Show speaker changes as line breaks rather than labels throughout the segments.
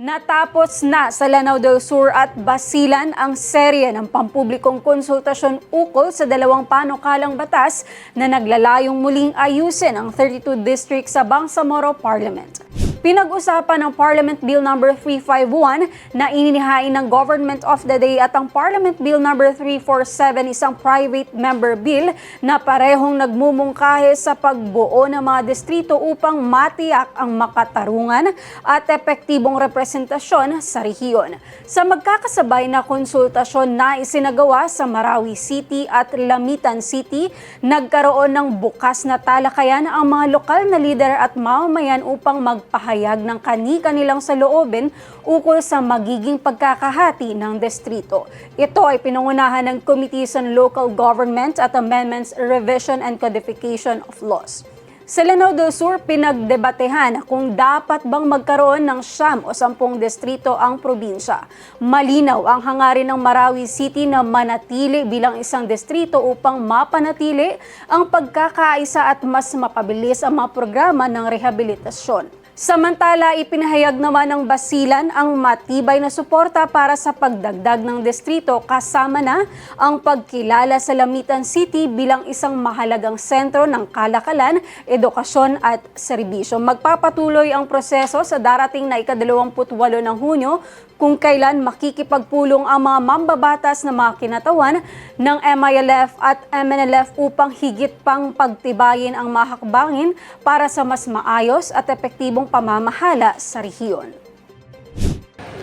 Natapos na sa Lanao del Sur at Basilan ang serye ng pampublikong konsultasyon ukol sa dalawang panukalang batas na naglalayong muling ayusin ang 32 districts sa Bangsamoro Parliament. Pinag-usapan ng Parliament Bill No. 351 na ininihain ng Government of the Day at ang Parliament Bill No. 347 isang private member bill na parehong nagmumungkahi sa pagbuo ng mga distrito upang matiyak ang makatarungan at epektibong representasyon sa rehiyon. Sa magkakasabay na konsultasyon na isinagawa sa Marawi City at Lamitan City, nagkaroon ng bukas na talakayan ang mga lokal na lider at mamamayan upang magpahayag ng kani-kanilang saloobin ukol sa magiging pagkakahati ng distrito. Ito ay pinangunahan ng Committees on Local Government at Amendments, Revision and Codification of Laws. Sa Lanao del Sur, pinagdebatehan kung dapat bang magkaroon ng 9 o 10 distrito ang probinsya. Malinaw ang hangarin ng Marawi City na manatili bilang isang distrito upang mapanatili ang pagkakaisa at mas mapabilis ang mga programa ng rehabilitasyon. Samantala, ipinahayag naman ng Basilan ang matibay na suporta para sa pagdagdag ng distrito kasama na ang pagkilala sa Lamitan City bilang isang mahalagang sentro ng kalakalan, edukasyon at serbisyo. Magpapatuloy ang proseso sa darating na ika-28 ng Hunyo kung kailan makikipagpulong ang mga mambabatas na mga kinatawan ng MILF at MNLF upang higit pang pagtibayin ang mga hakbangin para sa mas maayos at epektibong pamamahala sa rehiyon.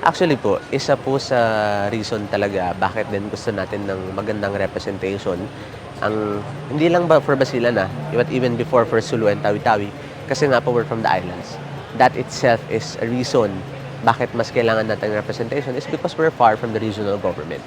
Actually po, isa po sa reason talaga bakit din gusto natin ng magandang representation ang hindi lang ba for Basilan but even before for Sulu and Tawi-Tawi kasi nga po we're from the islands. That itself is a reason bakit mas kailangan natin representation is because we're far from the regional government.